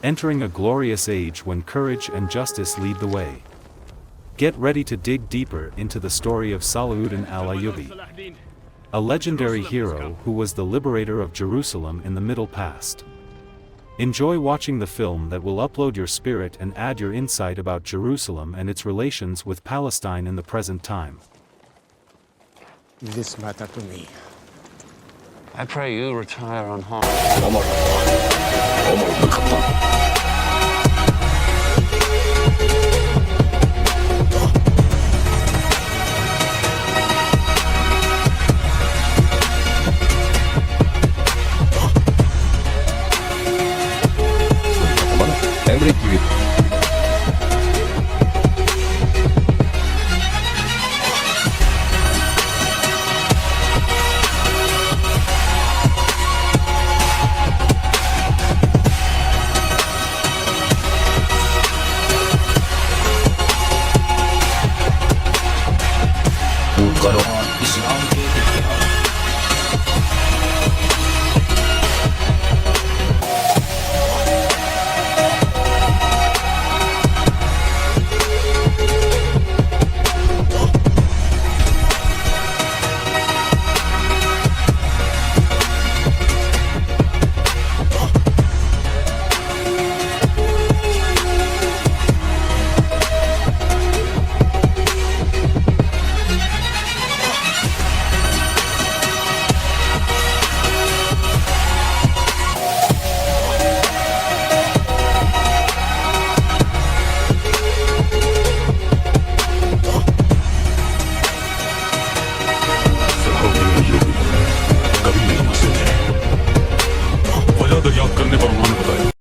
entering a glorious age when courage and justice lead the way. Get ready to dig deeper into the story of Salahuddin Al Ayyubi, a legendary hero who was the liberator of Jerusalem in the Middle Past. Enjoy watching the film that will upload your spirit and add your insight about Jerusalem and its relations with Palestine in the present time. This matter to me. I pray you retire unharmed.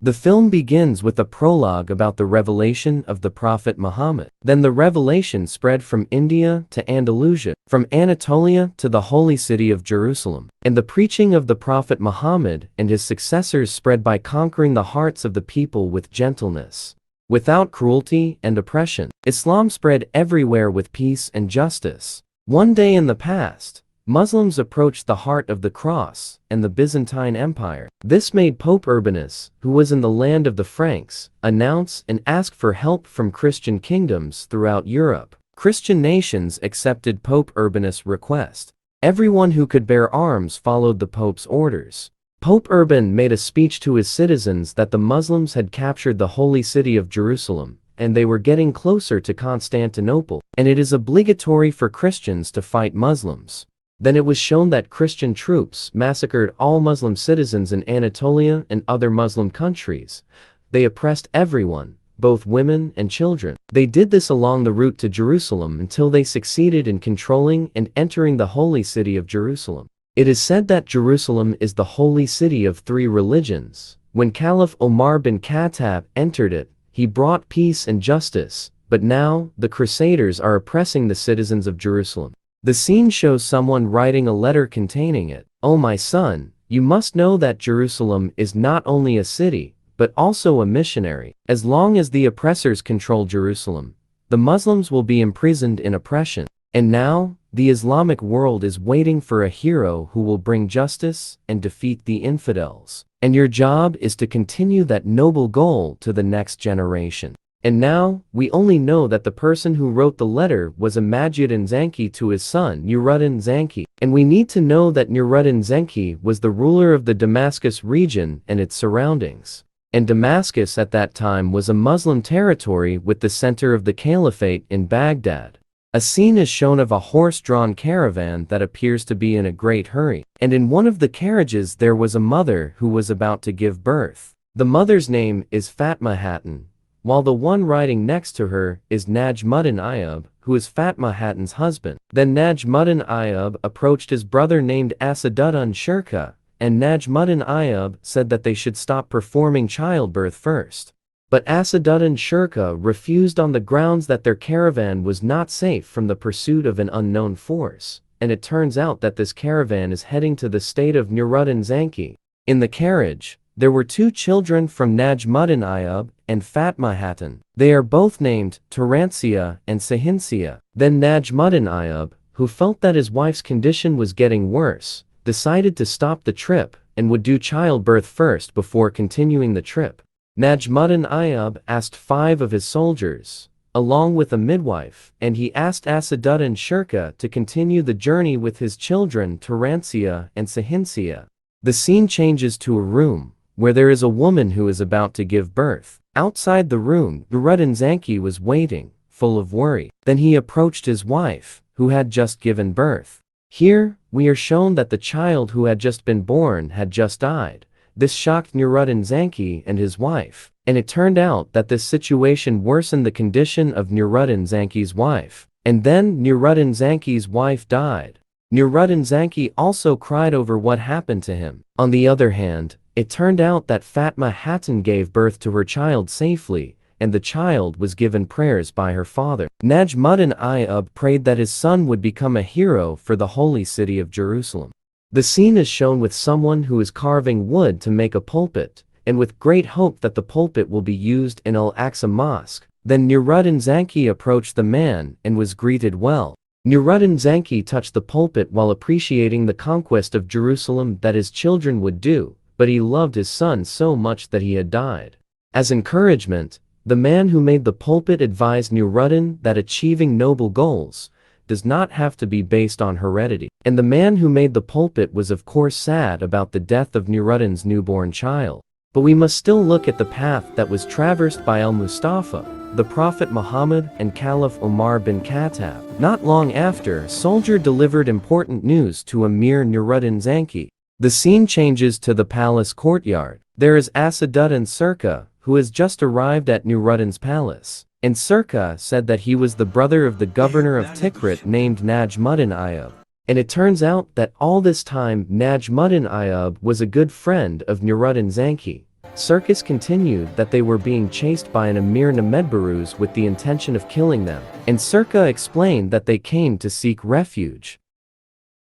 The film begins with a prologue about the revelation of the Prophet Muhammad. Then the revelation spread from India to Andalusia, from Anatolia to the holy city of Jerusalem. And the preaching of the Prophet Muhammad and his successors spread by conquering the hearts of the people with gentleness, without cruelty and oppression. Islam spread everywhere with peace and justice. One day in the past, Muslims approached the heart of the cross and the Byzantine Empire. This made Pope Urbanus, who was in the land of the Franks, announce and ask for help from Christian kingdoms throughout Europe. Christian nations accepted Pope Urbanus' request. Everyone who could bear arms followed the Pope's orders. Pope Urban made a speech to his citizens that the Muslims had captured the holy city of Jerusalem, and they were getting closer to Constantinople, and it is obligatory for Christians to fight Muslims. Then it was shown that Christian troops massacred all Muslim citizens in Anatolia and other Muslim countries. They oppressed everyone, both women and children. They did this along the route to Jerusalem until they succeeded in controlling and entering the holy city of Jerusalem. It is said that Jerusalem is the holy city of three religions. When Caliph Omar bin Khattab entered it, he brought peace and justice, but now the Crusaders are oppressing the citizens of Jerusalem. The scene shows someone writing a letter containing it. "Oh my son, you must know that Jerusalem is not only a city, but also a missionary. As long as the oppressors control Jerusalem, the Muslims will be imprisoned in oppression. And now, the Islamic world is waiting for a hero who will bring justice and defeat the infidels. And your job is to continue that noble goal to the next generation." And now, we only know that the person who wrote the letter was Imaduddin Zanki to his son Nuruddin Zanki. And we need to know that Nuruddin Zanki was the ruler of the Damascus region and its surroundings. And Damascus at that time was a Muslim territory with the center of the caliphate in Baghdad. A scene is shown of a horse-drawn caravan that appears to be in a great hurry. And in one of the carriages there was a mother who was about to give birth. The mother's name is Fatma Hatun, while the one riding next to her is Najmuddin Ayyub, who is Fatma Hatun's husband. Then Najmuddin Ayyub approached his brother named Asaduddin Shirka, and Najmuddin Ayyub said that they should stop performing childbirth first. But Asaduddin Shirka refused on the grounds that their caravan was not safe from the pursuit of an unknown force, and it turns out that this caravan is heading to the state of Nuruddin Zanki. In the carriage, there were two children from Najmuddin Ayyub and Fatma Hatun. They are both named Taransia and Sahinsia. Then Najmuddin Ayyub, who felt that his wife's condition was getting worse, decided to stop the trip and would do childbirth first before continuing the trip. Najmuddin Ayyub asked 5 of his soldiers, along with a midwife, and he asked Asaduddin Shirkuh to continue the journey with his children Turansia and Sahinsia. The scene changes to a room, where there is a woman who is about to give birth. Outside the room, Nuruddin Zanki was waiting, full of worry. Then he approached his wife, who had just given birth. Here, we are shown that the child who had just been born had just died. This shocked Nuruddin Zanki and his wife, and it turned out that this situation worsened the condition of Nuruddin Zanki's wife. And then Nuruddin Zanki's wife died. Nuruddin Zanki also cried over what happened to him. On the other hand, it turned out that Fatma Hatun gave birth to her child safely, and the child was given prayers by her father. Najmuddin Ayyub prayed that his son would become a hero for the holy city of Jerusalem. The scene is shown with someone who is carving wood to make a pulpit, and with great hope that the pulpit will be used in Al-Aqsa Mosque. Then Nuruddin Zanki approached the man and was greeted well. Nuruddin Zanki touched the pulpit while appreciating the conquest of Jerusalem that his children would do, but he loved his son so much that he had died. As encouragement, the man who made the pulpit advised Nuruddin that achieving noble goals does not have to be based on heredity. And the man who made the pulpit was of course sad about the death of Nuruddin's newborn child. But we must still look at the path that was traversed by Al-Mustafa, the Prophet Muhammad and Caliph Umar bin Khattab. Not long after, a soldier delivered important news to Emir Nuruddin Zanki. The scene changes to the palace courtyard. There is Asaduddin Shirkuh, who has just arrived at Nuruddin's palace. And Shirkuh said that he was the brother of the governor of Tikrit named Najmuddin Ayyub. And it turns out that all this time Najmuddin Ayyub was a good friend of Nuruddin Zanki. Shirkuh continued that they were being chased by an Emir Namedbaruz with the intention of killing them. And Shirkuh explained that they came to seek refuge.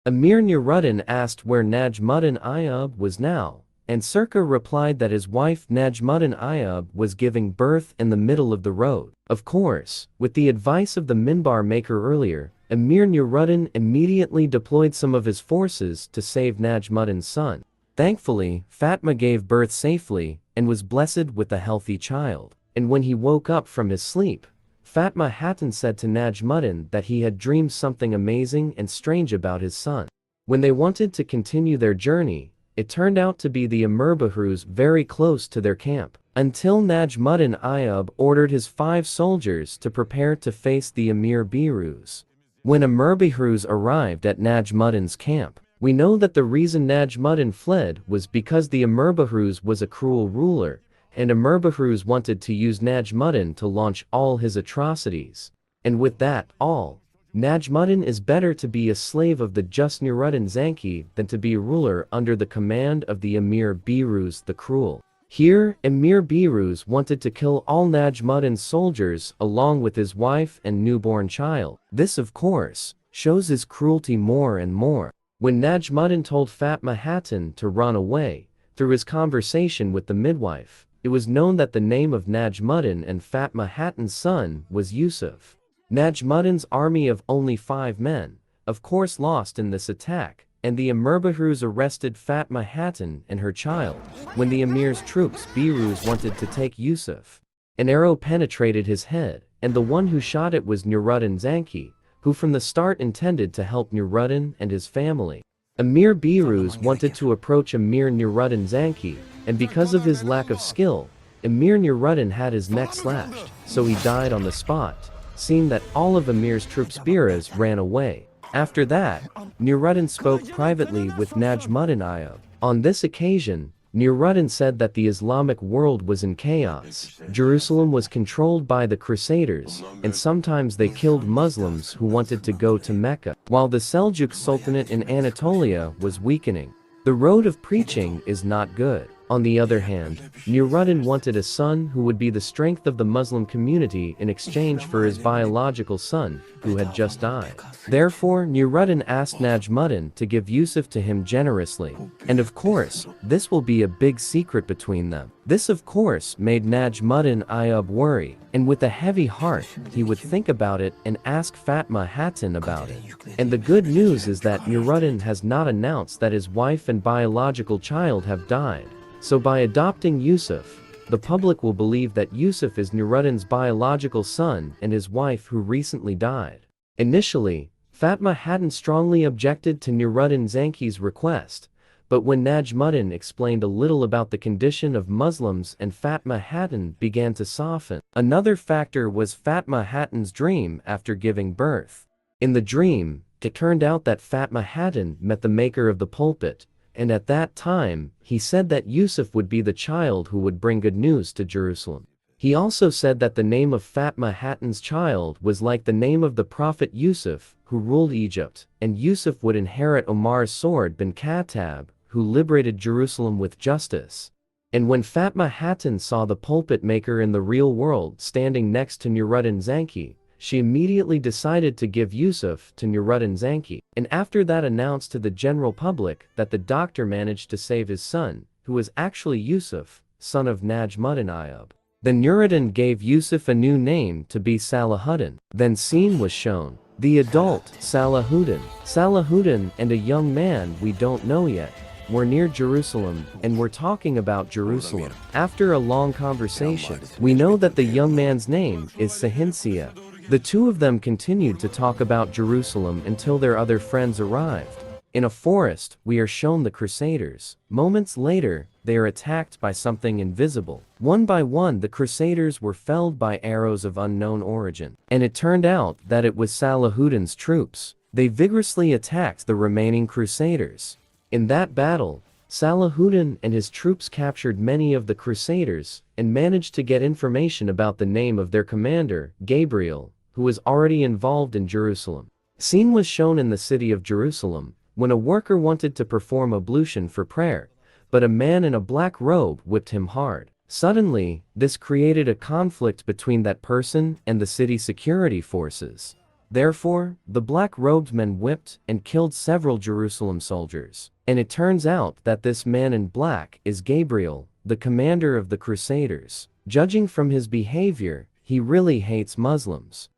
Emir Nuruddin asked where Najmuddin Ayyub was now, and Shirkuh replied that his wife Najmuddin Ayyub was giving birth in the middle of the road. Of course, with the advice of the minbar maker earlier, Emir Nuruddin immediately deployed some of his forces to save Najmuddin's son. Thankfully, Fatma gave birth safely and was blessed with a healthy child. And when he woke up from his sleep, Fatma Hatun said to Najmuddin that he had dreamed something amazing and strange about his son. When they wanted to continue their journey, it turned out to be the Emir Bahruz very close to their camp, until Najmuddin Ayyub ordered his 5 soldiers to prepare to face the Emir Bahruz. When Emir Bahruz arrived at Najmuddin's camp, we know that the reason Najmuddin fled was because the Emir Bahruz was a cruel ruler, and Emir Bahruz wanted to use Najmuddin to launch all his atrocities. And with that all, Najmuddin is better to be a slave of the just Nuruddin Zanki than to be a ruler under the command of the Emir Bahruz the Cruel. Here, Emir Bahruz wanted to kill all Najmuddin's soldiers along with his wife and newborn child. This of course, shows his cruelty more and more. When Najmuddin told Fatma Hatun to run away, through his conversation with the midwife, it was known that the name of Najmuddin and Fatma Hatun's son was Yusuf. Najmuddin's army of only 5 men, of course lost in this attack, and the Emir Bahruz arrested Fatma Hatun and her child. When the Emir's troops Bahruz wanted to take Yusuf, an arrow penetrated his head, and the one who shot it was Nuruddin Zanki, who from the start intended to help Nuruddin and his family. Emir Bahruz wanted to approach Emir Nuruddin Zanki, and because of his lack of skill, Emir Nuruddin had his neck slashed, so he died on the spot. Seeing that all of Emir's troops Bahruz ran away. After that, Nuruddin spoke privately with Najmuddin Ayyub. On this occasion, Nuruddin said that the Islamic world was in chaos. Jerusalem was controlled by the Crusaders, and sometimes they killed Muslims who wanted to go to Mecca, while the Seljuk Sultanate in Anatolia was weakening. The road of preaching is not good. On the other hand, Nuruddin wanted a son who would be the strength of the Muslim community in exchange for his biological son, who had just died. Therefore, Nuruddin asked Najmuddin to give Yusuf to him generously. And of course, this will be a big secret between them. This of course made Najmuddin Ayyub worry, and with a heavy heart, he would think about it and ask Fatma Hatun about it. And the good news is that Nuruddin has not announced that his wife and biological child have died. So by adopting Yusuf, the public will believe that Yusuf is Nuruddin's biological son and his wife who recently died. Initially, Fatma Hatun strongly objected to Nuruddin Zanki's request, but when Najmuddin explained a little about the condition of Muslims and Fatma Hatun began to soften. Another factor was Fatma Hatun's dream after giving birth. In the dream, it turned out that Fatma Hatun met the maker of the pulpit, and at that time, he said that Yusuf would be the child who would bring good news to Jerusalem. He also said that the name of Fatma Hatun's child was like the name of the prophet Yusuf, who ruled Egypt, and Yusuf would inherit Omar's sword bin Khattab, who liberated Jerusalem with justice. And when Fatma Hatun saw the pulpit maker in the real world standing next to Nuruddin Zanki, she immediately decided to give Yusuf to Nuruddin Zanki, and after that announced to the general public that the doctor managed to save his son, who was actually Yusuf, son of Najmuddin Ayyub. Then Nuruddin gave Yusuf a new name to be Salahuddin. Then scene was shown. The adult, Salahuddin and a young man we don't know yet, were near Jerusalem and were talking about Jerusalem. After a long conversation, we know that the young man's name is Sahinsia. The two of them continued to talk about Jerusalem until their other friends arrived. In a forest, we are shown the Crusaders. Moments later, they are attacked by something invisible. One by one, the Crusaders were felled by arrows of unknown origin. And it turned out that it was Salahuddin's troops. They vigorously attacked the remaining Crusaders. In that battle, Salahuddin and his troops captured many of the Crusaders and managed to get information about the name of their commander, Gabriel, who was already involved in Jerusalem. Scene was shown in the city of Jerusalem when a worker wanted to perform ablution for prayer, but a man in a black robe whipped him hard. Suddenly, this created a conflict between that person and the city security forces. Therefore, the black-robed men whipped and killed several Jerusalem soldiers. And it turns out that this man in black is Gabriel, the commander of the Crusaders. Judging from his behavior, he really hates Muslims.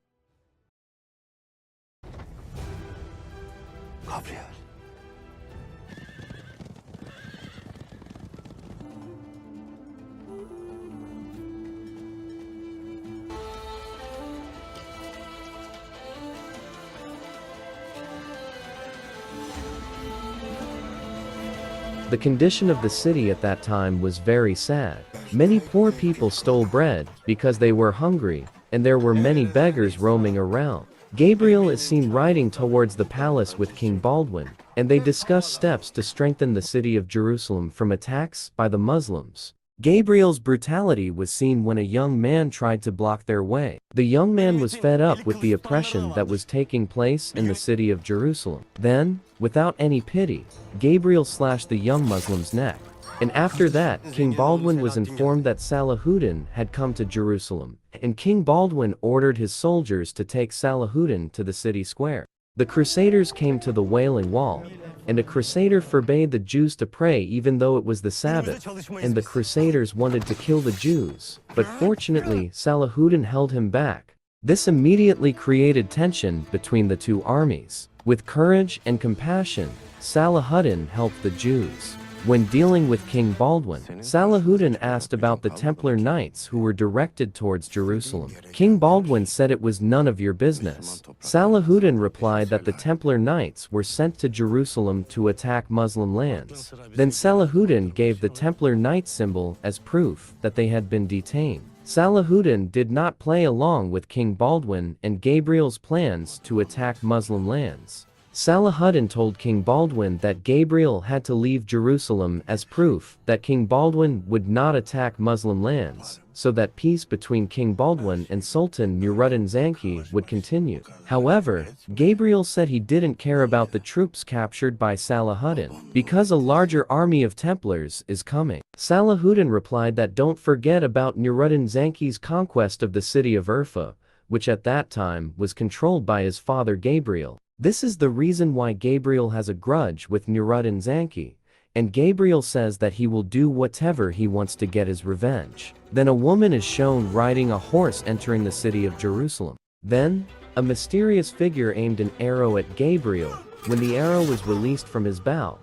Gabriel. The condition of the city at that time was very sad. Many poor people stole bread because they were hungry, and there were many beggars roaming around. Gabriel is seen riding towards the palace with King Baldwin, and they discuss steps to strengthen the city of Jerusalem from attacks by the Muslims. Gabriel's brutality was seen when a young man tried to block their way. The young man was fed up with the oppression that was taking place in the city of Jerusalem. Then, without any pity, Gabriel slashed the young Muslim's neck. And after that, King Baldwin was informed that Salahuddin had come to Jerusalem, and King Baldwin ordered his soldiers to take Salahuddin to the city square. The Crusaders came to the Wailing Wall, and a Crusader forbade the Jews to pray even though it was the Sabbath, and the Crusaders wanted to kill the Jews, but fortunately Salahuddin held him back. This immediately created tension between the two armies. With courage and compassion, Salahuddin helped the Jews. When dealing with King Baldwin, Salahuddin asked about the Templar Knights who were directed towards Jerusalem. King Baldwin said it was none of your business. Salahuddin replied that the Templar Knights were sent to Jerusalem to attack Muslim lands. Then Salahuddin gave the Templar Knight symbol as proof that they had been detained. Salahuddin did not play along with King Baldwin and Gabriel's plans to attack Muslim lands. Salahuddin told King Baldwin that Gabriel had to leave Jerusalem as proof that King Baldwin would not attack Muslim lands, so that peace between King Baldwin and Sultan Nuruddin Zanki would continue. However, Gabriel said he didn't care about the troops captured by Salahuddin, because a larger army of Templars is coming. Salahuddin replied that don't forget about Nuruddin Zanki's conquest of the city of Urfa, which at that time was controlled by his father Gabriel. This is the reason why Gabriel has a grudge with Nuruddin Zanki, and Gabriel says that he will do whatever he wants to get his revenge. Then a woman is shown riding a horse entering the city of Jerusalem. Then, a mysterious figure aimed an arrow at Gabriel. When the arrow was released from his bow,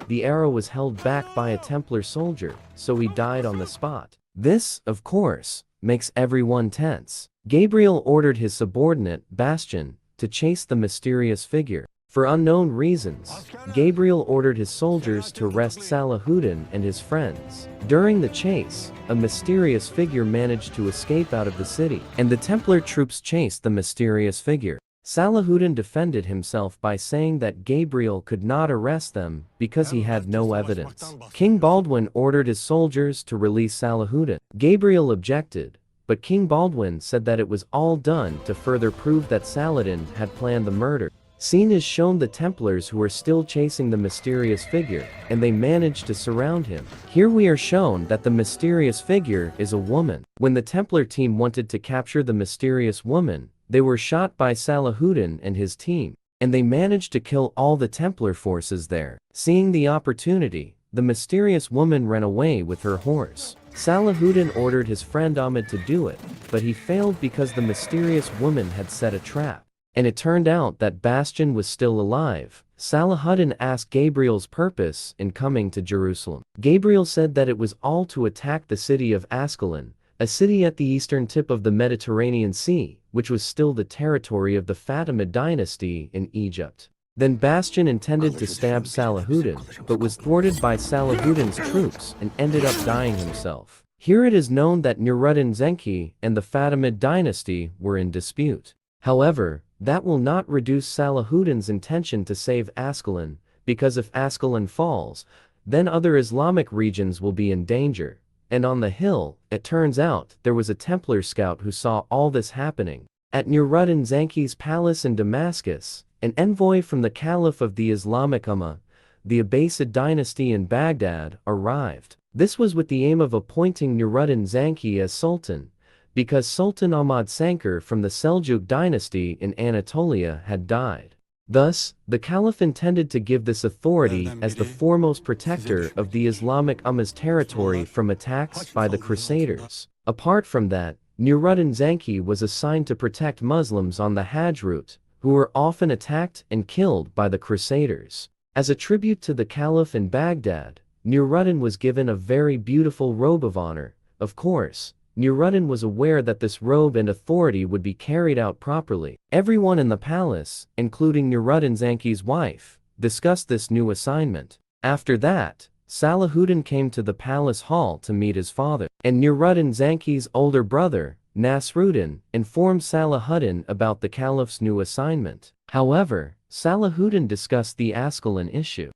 the arrow was held back by a Templar soldier, so he died on the spot. This, of course, makes everyone tense. Gabriel ordered his subordinate, Bastian, to chase the mysterious figure. For unknown reasons, Gabriel ordered his soldiers to arrest Salahuddin and his friends. During the chase, a mysterious figure managed to escape out of the city, and the Templar troops chased the mysterious figure. Salahuddin defended himself by saying that Gabriel could not arrest them because he had no evidence. King Baldwin ordered his soldiers to release Salahuddin. Gabriel objected, but King Baldwin said that it was all done to further prove that Saladin had planned the murder. Scene is shown the Templars who are still chasing the mysterious figure, and they manage to surround him. Here we are shown that the mysterious figure is a woman. When the Templar team wanted to capture the mysterious woman, they were shot by Salahuddin and his team, and they managed to kill all the Templar forces there. Seeing the opportunity, the mysterious woman ran away with her horse. Salahuddin ordered his friend Ahmed to do it, but he failed because the mysterious woman had set a trap. And it turned out that Bastian was still alive. Salahuddin asked Gabriel's purpose in coming to Jerusalem. Gabriel said that it was all to attack the city of Ascalon, a city at the eastern tip of the Mediterranean Sea, which was still the territory of the Fatimid dynasty in Egypt. Then Bastian intended to stab Salahuddin, but was thwarted by Salahuddin's troops and ended up dying himself. Here it is known that Nuruddin Zenki and the Fatimid dynasty were in dispute. However, that will not reduce Salahuddin's intention to save Ascalon, because if Ascalon falls, then other Islamic regions will be in danger. And on the hill, it turns out, there was a Templar scout who saw all this happening. At Nuruddin Zenki's palace in Damascus, an envoy from the Caliph of the Islamic Ummah, the Abbasid dynasty in Baghdad, arrived. This was with the aim of appointing Nuruddin Zenki as Sultan, because Sultan Ahmad Sankar from the Seljuk dynasty in Anatolia had died. Thus, the Caliph intended to give this authority as the foremost protector of the Islamic Ummah's territory from attacks by the Crusaders. Apart from that, Nuruddin Zenki was assigned to protect Muslims on the Hajj route, who were often attacked and killed by the Crusaders. As a tribute to the Caliph in Baghdad, Nuruddin was given a very beautiful robe of honor. Of course, Nuruddin was aware that this robe and authority would be carried out properly. Everyone in the palace, including Nuruddin Zenki's wife, discussed this new assignment. After that, Salahuddin came to the palace hall to meet his father, and Nuruddin Zenki's older brother, Nasruddin, informed Salahuddin about the Caliph's new assignment. However, Salahuddin discussed the Ascalon issue.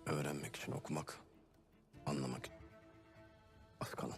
Öğrenmek için okumak, anlamak. Askalım.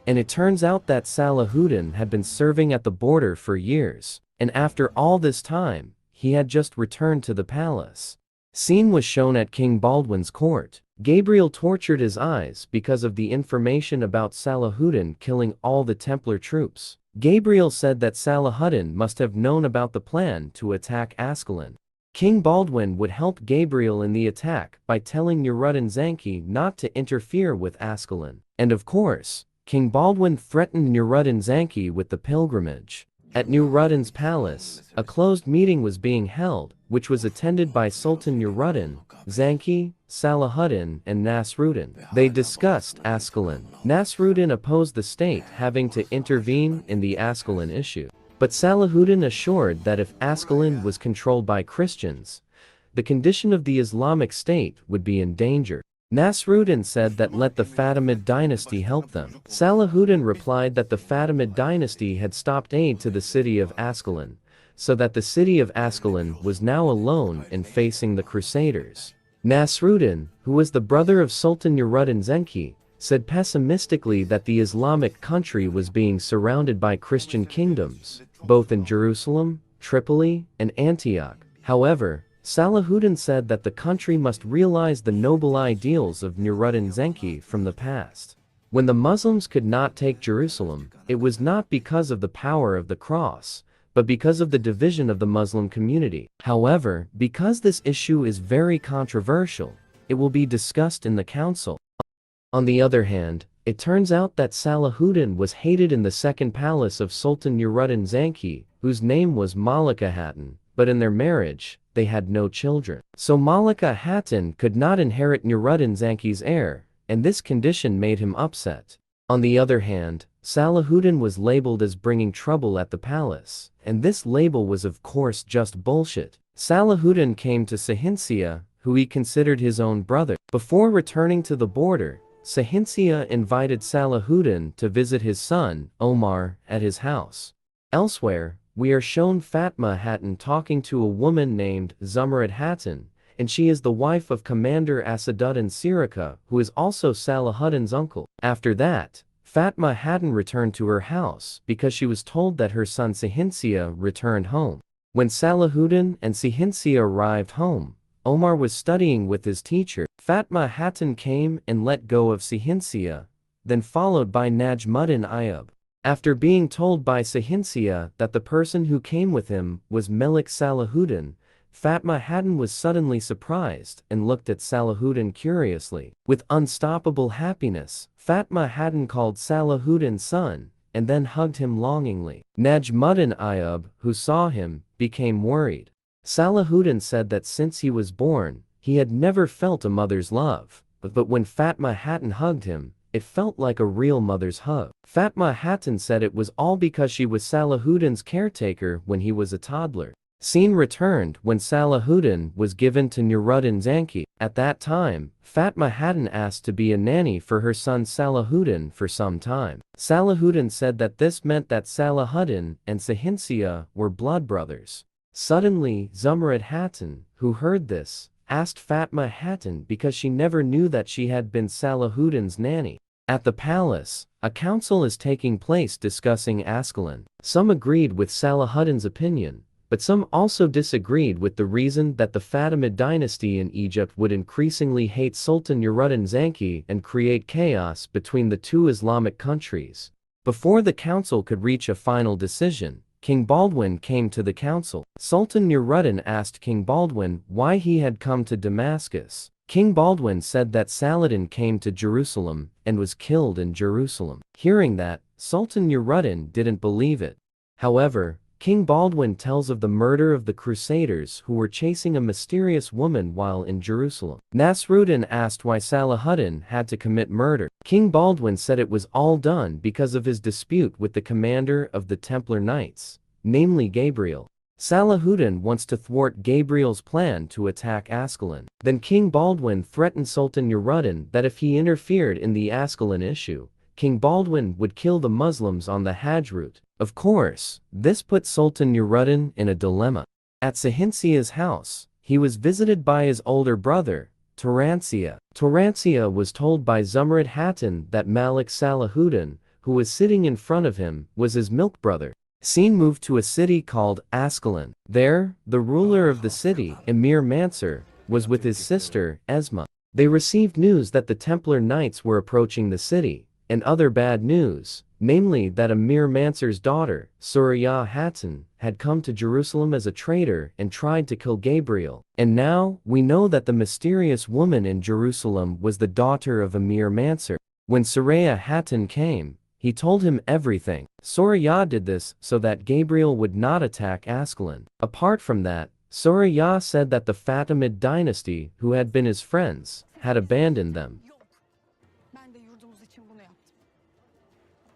And it turns out that Salahuddin had been serving at the border for years, and after all this time, he had just returned to the palace. Scene was shown at King Baldwin's court. Gabriel tortured his eyes because of the information about Salahuddin killing all the Templar troops. Gabriel said that Salahuddin must have known about the plan to attack Ascalon. King Baldwin would help Gabriel in the attack by telling Nuruddin Zenki not to interfere with Ascalon. And of course, King Baldwin threatened Nuruddin Zenki with the pilgrimage. At Nuruddin's palace, a closed meeting was being held, which was attended by Sultan Nuruddin, Zenki, Salahuddin, and Nasruddin. They discussed Ascalon. Nasruddin opposed the state having to intervene in the Ascalon issue. But Salahuddin assured that if Ascalon was controlled by Christians, the condition of the Islamic State would be in danger. Nasruddin said that let the Fatimid dynasty help them. Salahuddin replied that the Fatimid dynasty had stopped aid to the city of Ascalon, so that the city of Ascalon was now alone in facing the Crusaders. Nasruddin, who was the brother of Sultan Nuruddin Zenki, said pessimistically that the Islamic country was being surrounded by Christian kingdoms, both in Jerusalem, Tripoli, and Antioch. However, Salahuddin said that the country must realize the noble ideals of Nuruddin Zenki from the past. When the Muslims could not take Jerusalem, it was not because of the power of the cross, but because of the division of the Muslim community. However, because this issue is very controversial, it will be discussed in the council. On the other hand, it turns out that Salahuddin was hated in the second palace of Sultan Nuruddin Zenki, whose name was Malika Hatun, but in their marriage, they had no children. So Malika Hatun could not inherit Nuruddin Zanki's heir, and this condition made him upset. On the other hand, Salahuddin was labeled as bringing trouble at the palace, and this label was of course just bullshit. Salahuddin came to Sahinsia, who he considered his own brother. Before returning to the border, Sahinsia invited Salahuddin to visit his son, Omar, at his house. Elsewhere, we are shown Fatma Hatun talking to a woman named Zumrad Hatun, and she is the wife of Commander Asaduddin Sirika, who is also Salahuddin's uncle. After that, Fatma Hatun returned to her house because she was told that her son Sahinsia returned home. When Salahuddin and Sahinsia arrived home, Omar was studying with his teacher. Fatma Hatun came and let go of Sahinsia, then followed by Najmuddin Ayyub. After being told by Sahinsia that the person who came with him was Melik Salahuddin, Fatma Hatun was suddenly surprised and looked at Salahuddin curiously. With unstoppable happiness, Fatma Hatun called Salahuddin son, and then hugged him longingly. Najmuddin Ayyub, who saw him, became worried. Salahuddin said that since he was born, he had never felt a mother's love, but when Fatma Hatun hugged him, it felt like a real mother's hug. Fatma Hatun said it was all because she was Salahuddin's caretaker when he was a toddler. Scene returned when Salahuddin was given to Nuruddin Zanki. At that time, Fatma Hatun asked to be a nanny for her son Salahuddin for some time. Salahuddin said that this meant that Salahuddin and Sahinsia were blood brothers. Suddenly, Zumrad Hatun, who heard this, asked Fatma Hatun because she never knew that she had been Salahuddin's nanny. At the palace, a council is taking place discussing Ascalon. Some agreed with Salahuddin's opinion, but some also disagreed with the reason that the Fatimid dynasty in Egypt would increasingly hate Sultan Nuruddin Zanki and create chaos between the two Islamic countries. Before the council could reach a final decision, King Baldwin came to the council. Sultan Nuruddin asked King Baldwin why he had come to Damascus. King Baldwin said that Saladin came to Jerusalem and was killed in Jerusalem. Hearing that, Sultan Nuruddin didn't believe it. However, King Baldwin tells of the murder of the Crusaders who were chasing a mysterious woman while in Jerusalem. Nasruddin asked why Salahuddin had to commit murder. King Baldwin said it was all done because of his dispute with the commander of the Templar Knights, namely Gabriel. Salahuddin wants to thwart Gabriel's plan to attack Ascalon. Then King Baldwin threatened Sultan Nuruddin that if he interfered in the Ascalon issue, King Baldwin would kill the Muslims on the Hajj route. Of course, this put Sultan Nuruddin in a dilemma. At Sahinsia's house, he was visited by his older brother, Turansia. Turansia was told by Zumrad Hatun that Malik Salahuddin, who was sitting in front of him, was his milk brother. Scene moved to a city called Ascalon. There, the ruler of the city, Emir Mansur, was with his sister, Esma. They received news that the Templar Knights were approaching the city, and other bad news, namely that Emir Mansur's daughter, Surya Hatun, had come to Jerusalem as a traitor and tried to kill Gabriel. And now, we know that the mysterious woman in Jerusalem was the daughter of Emir Mansur. When Surya Hatun came, he told him everything. Surya did this so that Gabriel would not attack Ascalon. Apart from that, Surya said that the Fatimid dynasty, who had been his friends, had abandoned them.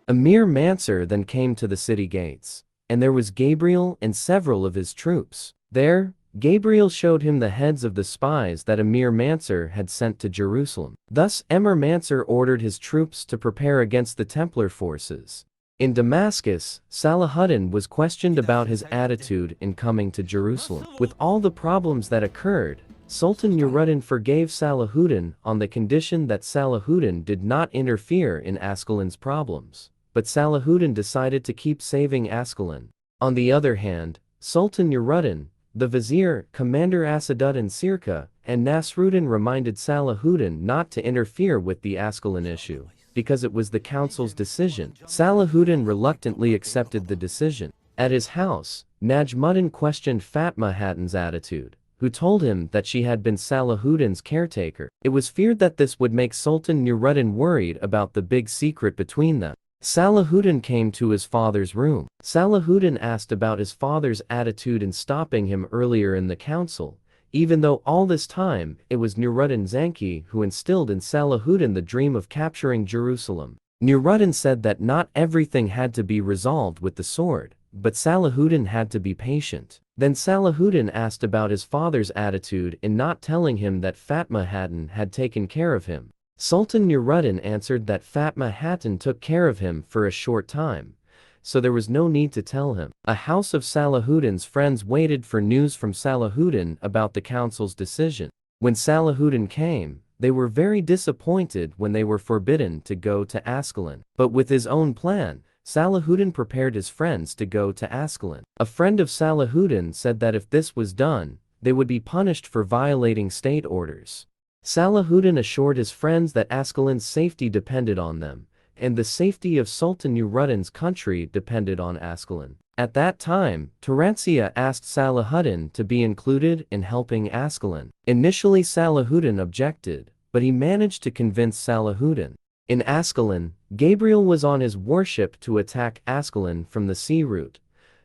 Emir Mansur then came to the city gates, and there was Gabriel and several of his troops. There, Gabriel showed him the heads of the spies that Emir Mansur had sent to Jerusalem. Thus Emir Mansur ordered his troops to prepare against the Templar forces. In Damascus, Salahuddin was questioned about his attitude in coming to Jerusalem. With all the problems that occurred, Sultan Nuruddin forgave Salahuddin on the condition that Salahuddin did not interfere in Ascalon's problems. But Salahuddin decided to keep saving Ascalon. On the other hand, Sultan Nuruddin, the vizier, Commander Asaduddin Sirka, and Nasruddin reminded Salahuddin not to interfere with the Ascalon issue, because it was the council's decision. Salahuddin reluctantly accepted the decision. At his house, Najmuddin questioned Fatma Hatun's attitude, who told him that she had been Salahuddin's caretaker. It was feared that this would make Sultan Nuruddin worried about the big secret between them. Salahuddin came to his father's room. Salahuddin asked about his father's attitude in stopping him earlier in the council, even though all this time it was Nuruddin Zanki who instilled in Salahuddin the dream of capturing Jerusalem. Nuruddin said that not everything had to be resolved with the sword, but Salahuddin had to be patient. Then Salahuddin asked about his father's attitude in not telling him that Fatma Hatun had taken care of him. Sultan Nuruddin answered that Fatma Hatun took care of him for a short time, so there was no need to tell him. A house of Salahuddin's friends waited for news from Salahuddin about the council's decision. When Salahuddin came, they were very disappointed when they were forbidden to go to Ascalon. But with his own plan, Salahuddin prepared his friends to go to Ascalon. A friend of Salahuddin said that if this was done, they would be punished for violating state orders. Salahuddin assured his friends that Ascalon's safety depended on them, and the safety of Sultan Nuruddin's country depended on Ascalon. At that time, Turansia asked Salahuddin to be included in helping Ascalon. Initially Salahuddin objected, but he managed to convince Salahuddin. In Ascalon, Gabriel was on his warship to attack Ascalon from the sea route,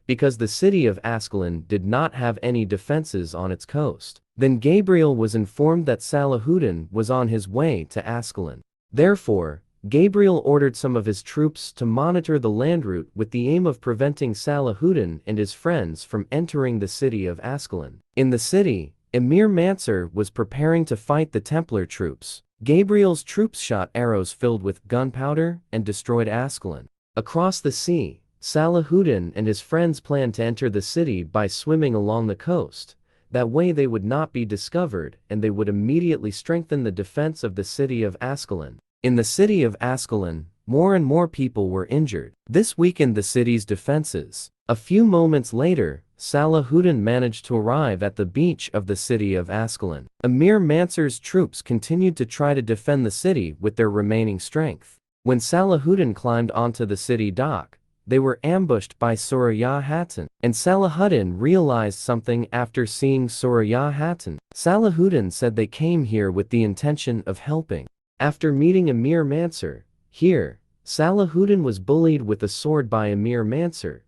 because the city of Ascalon did not have any defenses on its coast. Then Gabriel was informed that Salahuddin was on his way to Ascalon. Therefore, Gabriel ordered some of his troops to monitor the land route with the aim of preventing Salahuddin and his friends from entering the city of Ascalon. In the city, Emir Mansur was preparing to fight the Templar troops. Gabriel's troops shot arrows filled with gunpowder and destroyed Ascalon. Across the sea, Salahuddin and his friends planned to enter the city by swimming along the coast. That way they would not be discovered and they would immediately strengthen the defense of the city of Ascalon. In the city of Ascalon, more and more people were injured. This weakened the city's defenses. A few moments later, Salahuddin managed to arrive at the beach of the city of Ascalon. Emir Mansur's troops continued to try to defend the city with their remaining strength. When Salahuddin climbed onto the city dock, they were ambushed by Suraya Hatun, and Salahuddin realized something after seeing Suraya Hatun. Salahuddin said they came here with the intention of helping. After meeting Emir Mansur, here, Salahuddin was bullied with a sword by Emir Mansur.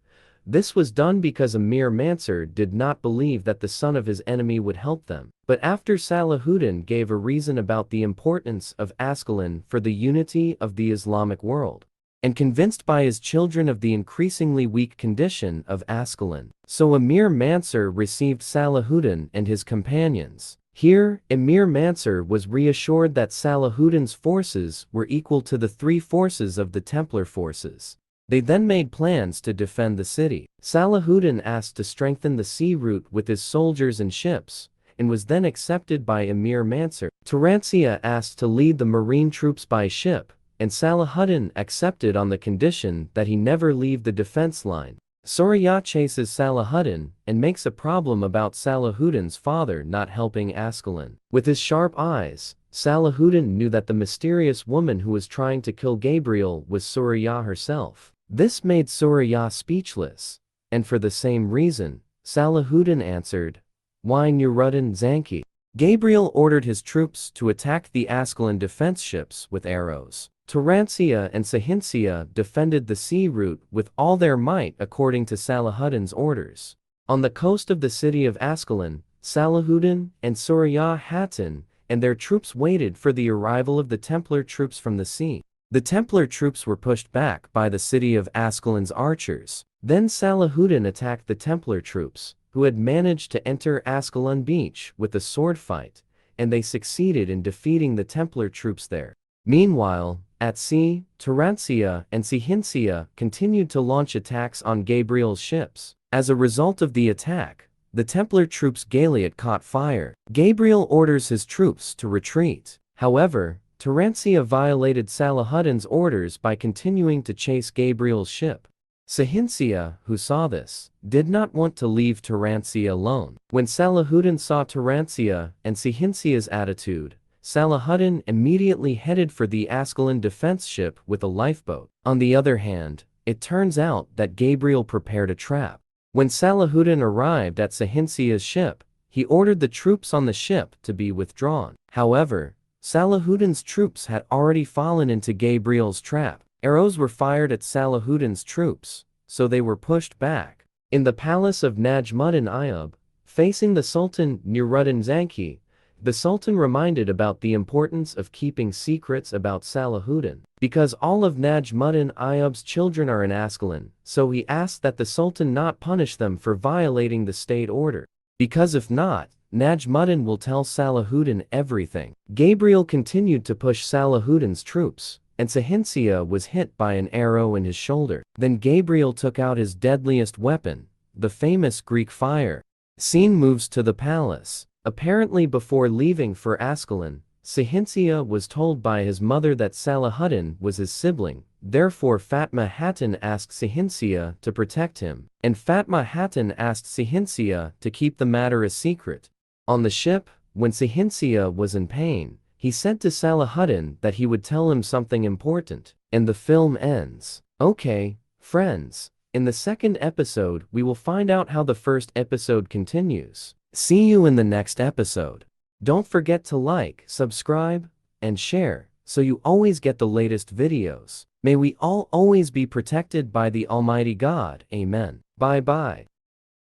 This was done because Emir Mansur did not believe that the son of his enemy would help them. But after Salahuddin gave a reason about the importance of Ascalon for the unity of the Islamic world, and convinced by his children of the increasingly weak condition of Ascalon, so Emir Mansur received Salahuddin and his companions. Here, Emir Mansur was reassured that Salahuddin's forces were equal to the three forces of the Templar forces. They then made plans to defend the city. Salahuddin asked to strengthen the sea route with his soldiers and ships, and was then accepted by Emir Mansur. Turansia asked to lead the marine troops by ship, and Salahuddin accepted on the condition that he never leave the defense line. Suraya chases Salahuddin and makes a problem about Salahuddin's father not helping Ascalon. With his sharp eyes, Salahuddin knew that the mysterious woman who was trying to kill Gabriel was Suraya herself. This made Suraya speechless, and for the same reason, Salahuddin answered, "Why Nuruddin Zanki?" Gabriel ordered his troops to attack the Ascalon defense ships with arrows. Turansia and Sahinsia defended the sea route with all their might according to Salahuddin's orders. On the coast of the city of Ascalon, Salahuddin and Suraya Hatun and their troops waited for the arrival of the Templar troops from the sea. The Templar troops were pushed back by the city of Ascalon's archers. Then Salahuddin attacked the Templar troops, who had managed to enter Ascalon beach with a sword fight, and they succeeded in defeating the Templar troops there. Meanwhile, at sea, Turansia and Sahinsia continued to launch attacks on Gabriel's ships. As a result of the attack, the Templar troops' galleot caught fire. Gabriel orders his troops to retreat. However, Turansia violated Salahuddin's orders by continuing to chase Gabriel's ship. Sahinsia, who saw this, did not want to leave Turansia alone. When Salahuddin saw Turansia and Sahinsia's attitude, Salahuddin immediately headed for the Ascalon defense ship with a lifeboat. On the other hand, it turns out that Gabriel prepared a trap. When Salahuddin arrived at Sahinsia's ship, he ordered the troops on the ship to be withdrawn. However, Salahuddin's troops had already fallen into Gabriel's trap. Arrows were fired at Salahuddin's troops, so they were pushed back. In the palace of Najmuddin Ayyub, facing the Sultan Nuruddin Zanki, the Sultan reminded about the importance of keeping secrets about Salahuddin. Because all of Najmuddin Ayyub's children are in Ascalon, so he asked that the Sultan not punish them for violating the state order. Because if not, Najmuddin will tell Salahuddin everything. Gabriel continued to push Salahuddin's troops, and Sahinsia was hit by an arrow in his shoulder. Then Gabriel took out his deadliest weapon, the famous Greek fire. Scene moves to the palace. Apparently before leaving for Ascalon, Sahinsia was told by his mother that Salahuddin was his sibling, therefore Fatma Hatun asked Sahinsia to protect him, and Fatma Hatun asked Sahinsia to keep the matter a secret. On the ship, when Sahinsia was in pain, he said to Salahuddin that he would tell him something important, and the film ends. Okay, friends, in the second episode we will find out how the first episode continues. See you in the next episode. Don't forget to like, subscribe, and share, so you always get the latest videos. May we all always be protected by the Almighty God. Amen. Bye bye.